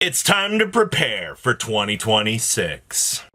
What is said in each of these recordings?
It's time to prepare for 2026.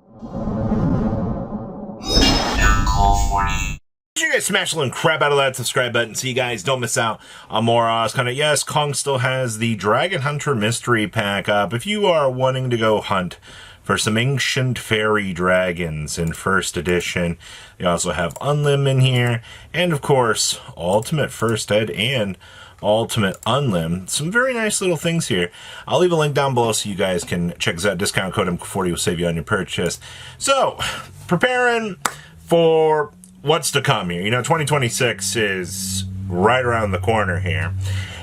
You guys smash the little crap out of that subscribe button so you guys don't miss out on more kind. Yes, Kong still has the Dragon Hunter Mystery Pack up. If you are wanting to go hunt for some ancient fairy dragons in first edition, they also have Unlim in here, and of course, Ultimate First Ed and Ultimate Unlim. Some very nice little things here. I'll leave a link down below so you guys can check this out. Discount code M40 will save you on your purchase. So, preparing for what's to come here. You know, 2026 is right around the corner here.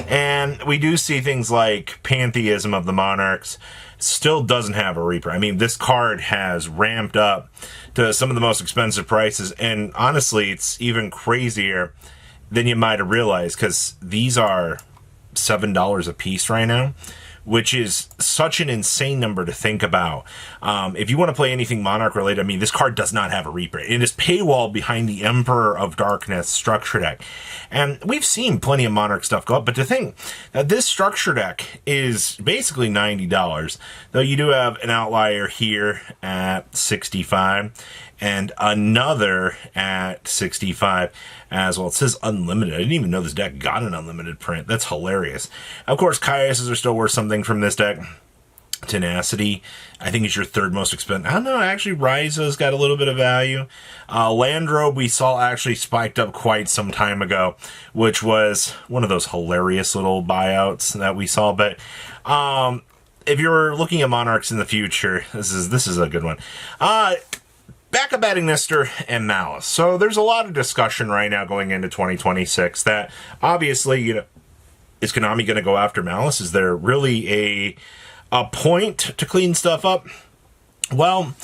And we do see things like Pantheism of the Monarchs still doesn't have a reprint. I mean, this card has ramped up to some of the most expensive prices. And honestly, it's even crazier than you might have realized, because these are $7 a piece right now, which is such an insane number to think about. If you want to play anything Monarch related, I mean, this card does not have a reprint. It is paywall behind the Emperor of Darkness structure deck. And we've seen plenty of Monarch stuff go up, but to think that this structure deck is basically $90, though you do have an outlier here at $65 and another at $65 as well. It says unlimited. I didn't even know this deck got an unlimited print. That's hilarious. Of course, Kaiases are still worth something from this deck. Tenacity, I think, is your third most expensive. I don't know, actually, Ryza's got a little bit of value. Landrobe, we saw actually spiked up quite some time ago, which was one of those hilarious little buyouts that we saw. But if you're looking at Monarchs in the future, this is a good one. Backup Batting Nestor and Maliss. So there's a lot of discussion right now going into 2026 that obviously, you know, is Konami going to go after Maliss? Is there really a point to clean stuff up? Well,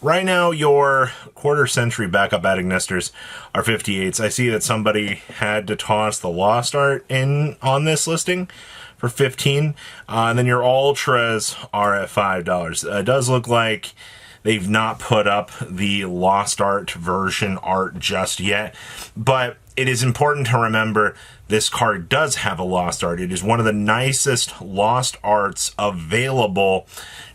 right now your quarter century Backup Batting Nestors are 58s. I see that somebody had to toss the Lost Art in on this listing for 15, and then your Ultras are at $5. It does look like they've not put up the Lost Art version art just yet, but it is important to remember this card does have a Lost Art. It is one of the nicest Lost Arts available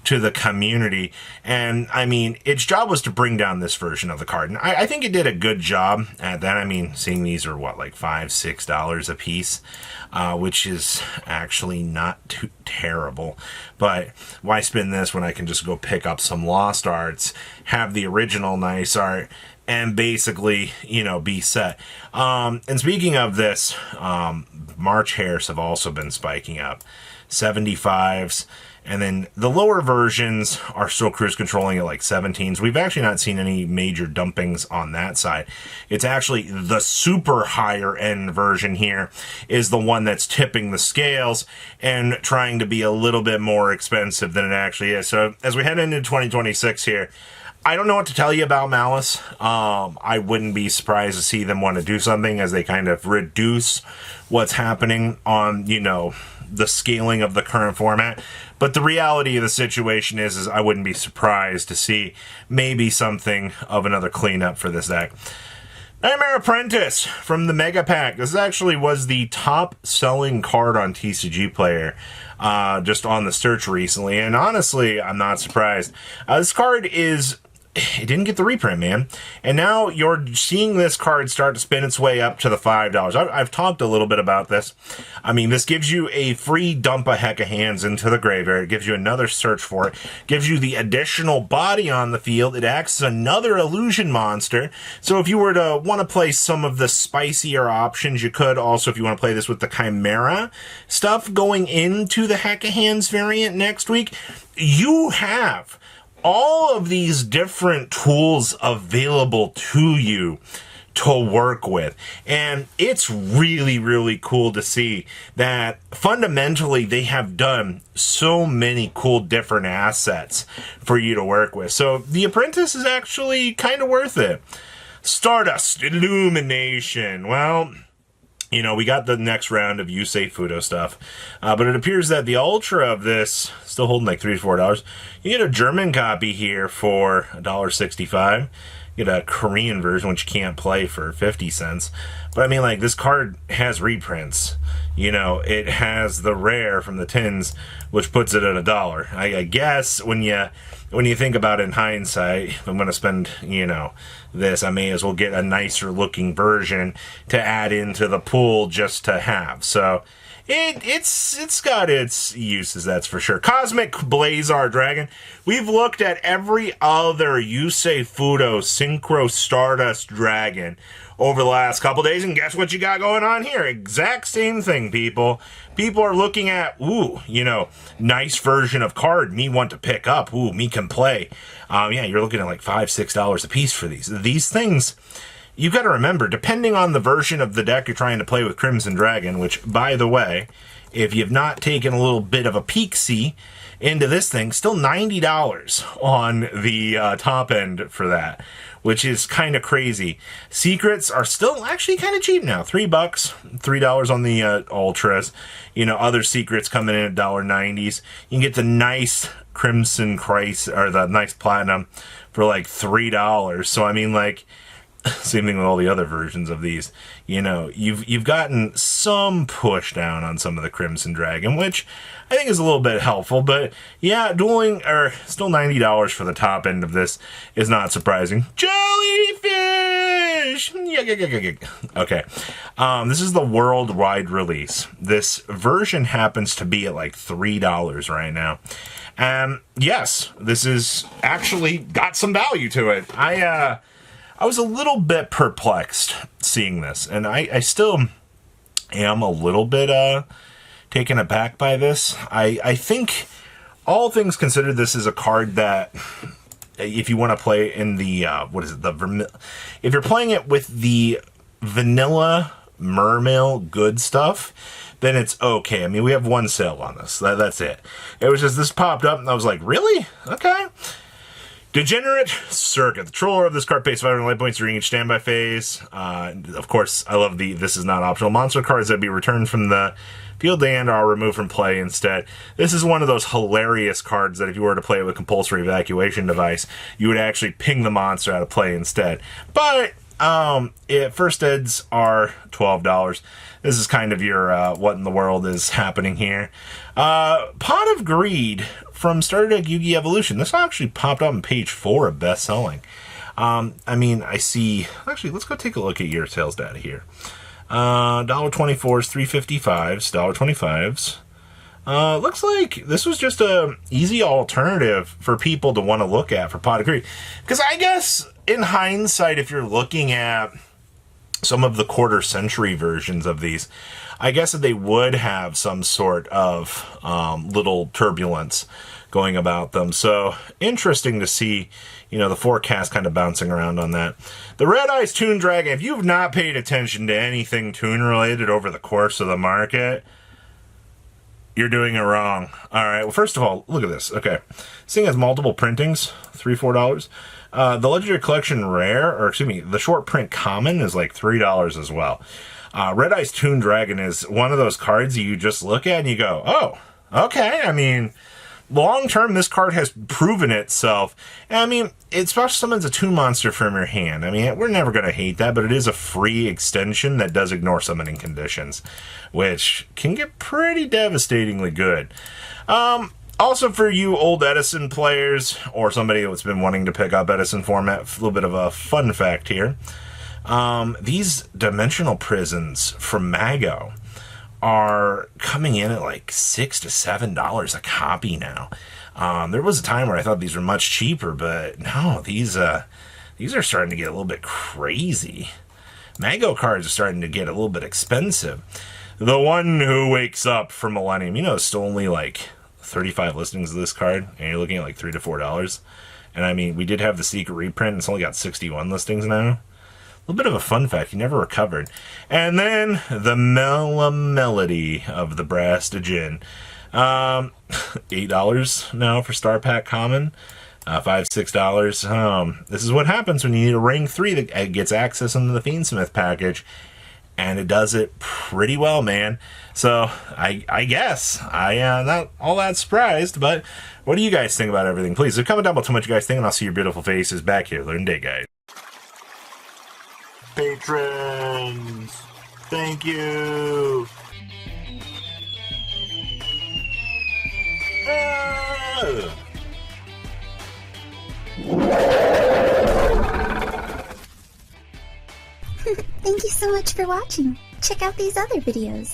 to the community. And, I mean, its job was to bring down this version of the card. And I think it did a good job at that. I mean, seeing these are, what, like $5, $6 a piece, which is actually not too terrible. But why spend this when I can just go pick up some Lost Arts, have the original nice art, and basically, you know, be set. And speaking of this, March hairs have also been spiking up. 75s. And then the lower versions are still cruise controlling at like 17s. We've actually not seen any major dumpings on that side. It's actually the super higher end version here is the one that's tipping the scales and trying to be a little bit more expensive than it actually is. So as we head into 2026 here, I don't know what to tell you about Maliss. I wouldn't be surprised to see them want to do something as they kind of reduce what's happening on, you know, the scaling of the current format. But the reality of the situation is I wouldn't be surprised to see maybe something of another cleanup for this deck. Nightmare Apprentice from the Mega Pack. This actually was the top selling card on TCG Player just on the search recently. And honestly, I'm not surprised. This card is... it didn't get the reprint, man. And now you're seeing this card start to spin its way up to the $5. I've talked a little bit about this. I mean, this gives you a free dump a heck of hands into the graveyard. It gives you another search for it. Gives you the additional body on the field. It acts as another illusion monster. So if you were to want to play some of the spicier options, you could. Also, if you want to play this with the Chimera stuff going into the heck of hands variant next week, you have all of these different tools available to you to work with. And it's really, really cool to see that fundamentally they have done so many cool different assets for you to work with. So the Apprentice is actually kind of worth it. Stardust, Illumination. Well, you know, we got the next round of Yusei Fudo stuff, but it appears that the Ultra of this, still holding like $3 to $4. You get a German copy here for $1.65. get a Korean version, which you can't play for 50 cents. But I mean, like, this card has reprints. You know, it has the rare from the tins, which puts it at $1. I guess when you think about it in hindsight, if I'm going to spend, you know, this, I may as well get a nicer looking version to add into the pool just to have. So it's got its uses, that's for sure. Cosmic Blazar Dragon. We've looked at every other Yusei Fudo Synchro Stardust Dragon over the last couple days, and guess what you got going on here? Exact same thing, people. People are looking at, ooh, you know, nice version of card, me want to pick up, ooh, me can play. Yeah, you're looking at like $5, $6 a piece for these. These things, you've got to remember, depending on the version of the deck you're trying to play with Crimson Dragon, which, by the way, if you've not taken a little bit of a peek-see into this thing, still $90 on the top end for that, which is kind of crazy. Secrets are still actually kind of cheap now. $3, $3 on the Ultras. You know, other secrets coming in at $1.90s. You can get the nice Crimson Christ, or the nice Platinum for like $3. So, I mean, like, same thing with all the other versions of these. You know, you've gotten some push down on some of the Crimson Dragon, which I think is a little bit helpful. But yeah, still $90 for the top end of this is not surprising. Jellyfish! Okay. This is the worldwide release. This version happens to be at like $3 right now. Yes, this is actually got some value to it. I was a little bit perplexed seeing this, and I still am a little bit taken aback by this. I think, all things considered, this is a card that, if you want to play in the, if you're playing it with the vanilla Mermail good stuff, then it's okay. I mean, we have one sale on this. That's it. It was just, this popped up, and I was like, really? Okay. Degenerate Circuit. The controller of this card pays 500 life points during each standby phase. Of course, I love this is not optional. Monster cards that be returned from the field and are removed from play instead. This is one of those hilarious cards that if you were to play it with compulsory evacuation device, you would actually ping the monster out of play instead. But first eds are $12. This is kind of your what in the world is happening here. Pot of Greed from Starter Deck Yu-Gi Evolution. This actually popped up on page 4 of best selling. I mean, I see. Actually, let's go take a look at your sales data here. $1.24s, $3.55s, $1.25s. Looks like this was just a easy alternative for people to want to look at for Pot of Greed. Because I guess in hindsight, if you're looking at some of the quarter century versions of these, I guess that they would have some sort of little turbulence going about them. So interesting to see, you know, the forecast kind of bouncing around on that. The Red Eyes Toon Dragon. If you've not paid attention to anything Toon related over the course of the market, you're doing it wrong. All right. Well, first of all, look at this. Okay. This thing has multiple printings, $3, $4. The Legendary Collection Rare, or excuse me, the short print common is like $3 as well. Red Eyes Toon Dragon is one of those cards you just look at and you go, oh, okay. I mean, long term, this card has proven itself. And I mean, it special summons a Toon monster from your hand. I mean, we're never going to hate that, but it is a free extension that does ignore summoning conditions, which can get pretty devastatingly good. Also, for you old Edison players, or somebody that's been wanting to pick up Edison format, a little bit of a fun fact here. These dimensional prisons from Mago are coming in at like $6 to $7 a copy now. There was a time where I thought these were much cheaper, but no, these are starting to get a little bit crazy. Mago cards are starting to get a little bit expensive. The One Who Wakes Up for Millennium, you know, it's still only like 35 listings of this card, and you're looking at like $3 to $4. And I mean, we did have the secret reprint, and it's only got 61 listings now. A little bit of a fun fact, you never recovered. And then the Melody of the Brass Djinn. $8 now for Star Pack Common. $5, $6. This is what happens when you need a Ring 3 that gets access into the Fiendsmith package. And it does it pretty well, man. So, I guess, not all that surprised, but what do you guys think about everything? Please, comment down below what you guys think, and I'll see your beautiful faces back here later in the day, guys. Patrons, thank you. Thank you so much for watching. Check out these other videos.